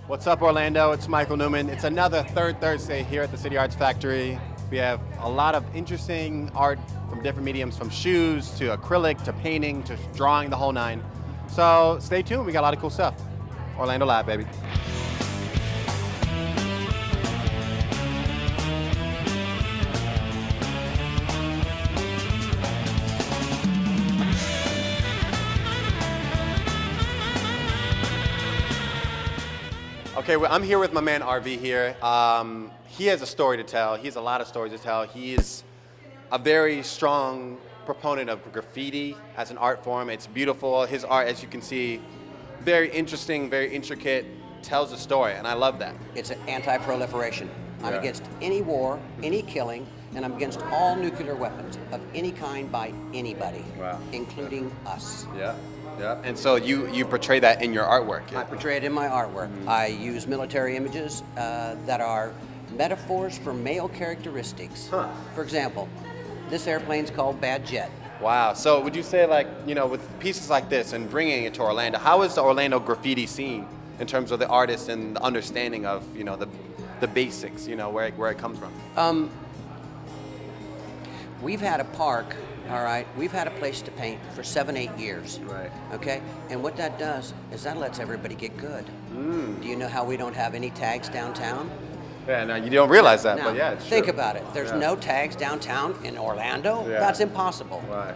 What's up, Orlando? It's Michael Newman. It's another third Thursday here at the City Arts Factory. We have a lot of interesting art from different mediums, from shoes to acrylic to painting to drawing, the whole nine. So stay tuned. We got a lot of cool stuff. Orlando Lab, baby. Okay, well, I'm here with my man RV here. He has a story to tell. He has a lot of stories to tell. He is a very strong proponent of graffiti as an art form. It's beautiful. His art, as you can see, very interesting, very intricate, tells a story, and I love that. It's an anti-proliferation. I'm Yeah. against any war, any killing, and I'm against all nuclear weapons of any kind by anybody, Wow. including us. Yeah, yeah. And so you portray that in your artwork. I portray it in my artwork. I use military images that are metaphors for male characteristics. Huh. For example, this airplane's called Bad Jet. Wow. So would you say, like, you know, with pieces like this and bringing it to Orlando, how is the Orlando graffiti scene in terms of the artists and the understanding of, you know, the basics, you know, where it comes from? We've had a park, all right, we've had a place to paint for 7-8 years. Right. Okay? And what that does is that lets everybody get good. Do you know how we don't have any tags downtown? Yeah, no, you don't realize that, Now, but yeah, it's think true. about it. There's Yeah. no tags downtown in Orlando. Yeah. That's impossible. Right.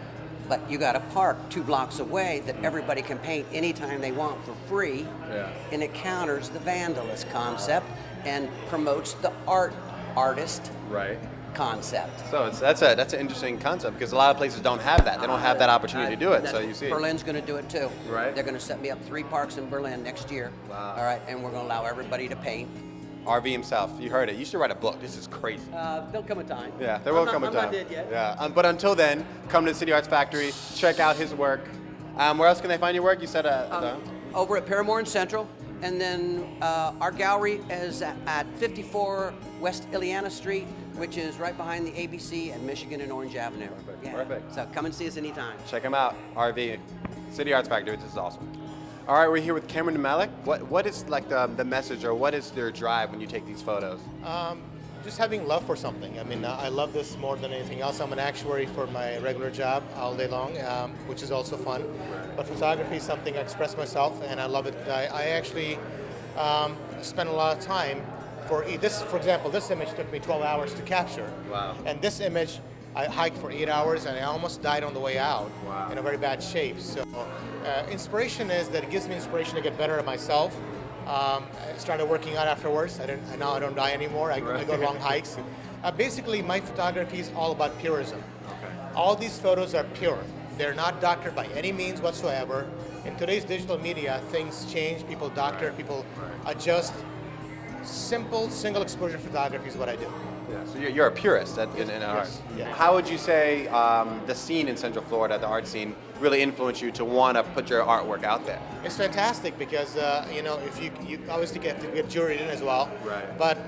But you got a park 2 blocks away that everybody can paint anytime they want for free. Yeah. And it counters the vandalist concept and promotes the artist Right. concept. So that's an interesting concept because a lot of places don't have that. They don't have that opportunity to do it. So you see. Berlin's going to do it too. Right. They're going to set me up 3 parks in Berlin next year. Wow. All right, and we're going to allow everybody to paint. RV himself, you heard it. You should write a book. This is crazy. There'll come a time. Yeah, there will come a time. I'm not dead yet. Yeah, but until then, come to the City Arts Factory, check out his work. Where else can they find your work? You said Over at Paramore and Central, and then our gallery is at 54 West Ileana Street, which is right behind the ABC at Michigan and Orange Avenue. Perfect, perfect. So come and see us anytime. check him out. RV, City Arts Factory. This is awesome. All right, we're here with Cameron Malik. What is like the message, or what is their drive when you take these photos? Just having love for something. I mean, I love this more than anything else. I'm an actuary for my regular job all day long, which is also fun. But photography is something I express myself, and I love it. I actually spend a lot of time for this. For example, this image took me 12 hours to capture. Wow. And this image, I hiked for 8 hours, and I almost died on the way out. Wow. In a very bad shape. So, inspiration is that it gives me inspiration to get better at myself. I started working out afterwards. Now I don't die anymore. I go long hikes. Basically, my photography is all about purism. Okay. All these photos are pure. They're not doctored by any means whatsoever. In today's digital media, things change. People doctor, people adjust. Simple, single exposure photography is what I do. Yeah, so you're a purist in art. Yes, yeah. How would you say the scene in Central Florida, the art scene, really influenced you to want to put your artwork out there? It's fantastic because you know, if you obviously get juried in as well. Right. But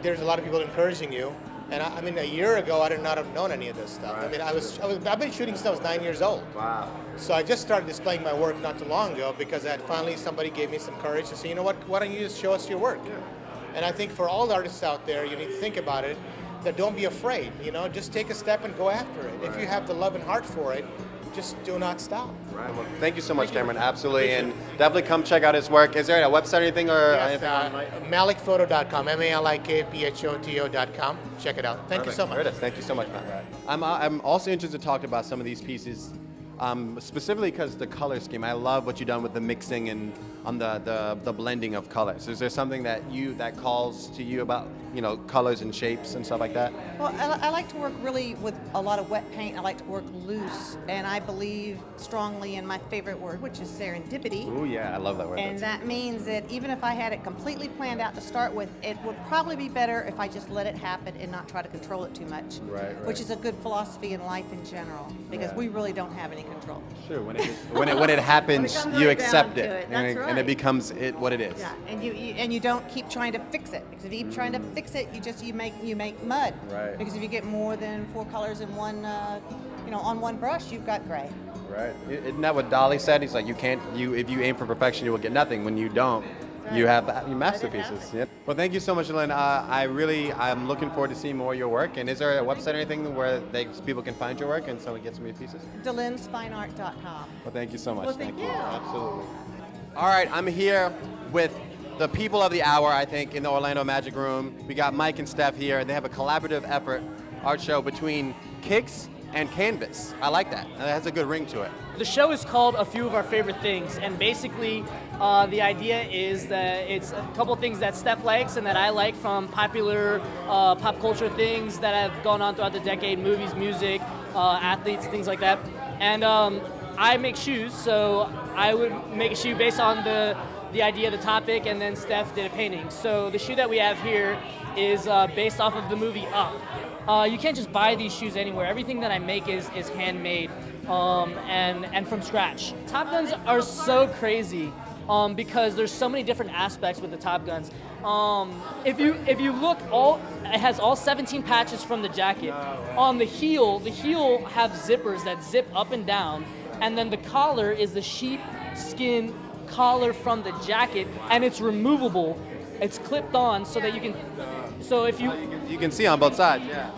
there's a lot of people encouraging you. And I mean, a year ago, I did not have known any of this stuff. Right. I mean, I've been shooting since I was 9 years old. Wow. So I just started displaying my work not too long ago because finally somebody gave me some courage to say, you know what, why don't you just show us your work? Yeah. And I think for all the artists out there, you need to think about it, that don't be afraid, you know, just take a step and go after it. If you have the love and heart for it, just do not stop. Right. Well, thank you so much, Cameron. Absolutely, and definitely come check out his work. Is there a website or anything, or Yes, anything? malikphoto.com, malikphoto.com. Check it out. Thank you so much. There it is. Thank you so much, Matt. I'm also interested to talk about some of these pieces, specifically because the color scheme. I love what you've done with the mixing and on the blending of colors. Is there something that calls to you about, you know, colors and shapes and stuff like that? Well, I like to work really with a lot of wet paint. I like to work loose, and I believe strongly in my favorite word, which is serendipity. Oh yeah, I love that word. And that means that even if I had it completely planned out to start with, it would probably be better if I just let it happen and not try to control it too much. Right. Which is a good philosophy in life in general, because Yeah. we really don't have any control. Sure. When it happens, comes you right down accept to it, it, and that's and it right. becomes what it is. Yeah, and you don't keep trying to fix it, because if you keep trying to fix it, you make mud. Right. Because if you get more than 4 colors in one, on one brush, you've got gray. Right. Isn't that what Dali said? He's like, if you aim for perfection, you will get nothing. When you don't, You have your masterpieces. Yep. Well, thank you so much, Lynn. I'm looking forward to seeing more of your work. And is there a website or anything where people can find your work and so we get some of your pieces? DeLynsFineArt.com. Well, thank you so much. Well, thank you. Absolutely. All right, I'm here with the people of the hour, I think, in the Orlando Magic Room. We got Mike and Steph here. They have a collaborative effort art show between Kix and Canvas. I like that. That has a good ring to it. The show is called A Few of Our Favorite Things, and basically the idea is that it's a couple things that Steph likes and that I like from popular pop culture things that have gone on throughout the decade, movies, music, athletes, things like that. And I make shoes, so I would make a shoe based on the idea, the topic, and then Steph did a painting. So the shoe that we have here is based off of the movie Up. You can't just buy these shoes anywhere. Everything that I make is handmade and from scratch. Top Guns are so crazy because there's so many different aspects with the Top Guns. If you look, it has all 17 patches from the jacket. On the heel have zippers that zip up and down, and then the collar is the sheep skin collar from the jacket, and it's removable. It's clipped on so that you can. So if you can see on both sides. Yeah.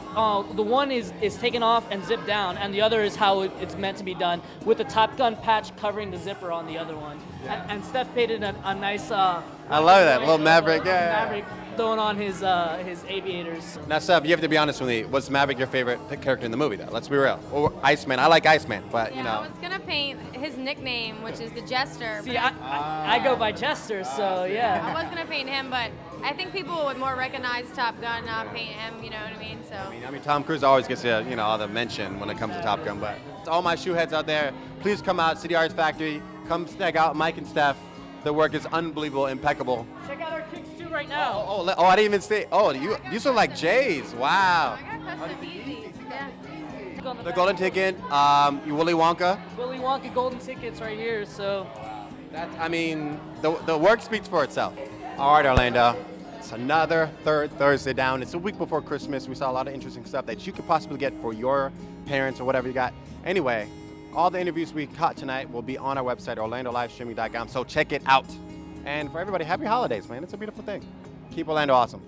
The one is taken off and zipped down, and the other is how it's meant to be done, with the Top Gun patch covering the zipper on the other one. Yeah. And Steph painted a nice. I love that little Maverick. Maverick throwing on his aviators. Now, Steph, you have to be honest with me. Was Maverick your favorite character in the movie, though? Let's be real. Or Iceman. I like Iceman, but you know. I was gonna paint his nickname, which is the Jester. See, I go by Jester, so yeah. I was gonna paint him, but I think people would more recognize Top Gun, not paint him. You know what I mean? So. I mean, Tom Cruise always gets all the mention when it comes to Top Gun. But to all my shoe heads out there, please come out, City Arts Factory. Come check out Mike and Steph. The work is unbelievable, impeccable. Check out our kicks too right now. Oh, I didn't even say. Oh, you look like Jays. Wow. I got custom Yeezys. Yeah. The golden ticket, Willy Wonka. Willy Wonka golden tickets right here. So. The work speaks for itself. All right, Orlando. It's another third Thursday down. It's a week before Christmas. We saw a lot of interesting stuff that you could possibly get for your parents or whatever you got. Anyway, all the interviews we caught tonight will be on our website, orlandolivestreaming.com, so check it out. And for everybody, happy holidays, man. It's a beautiful thing. Keep Orlando awesome.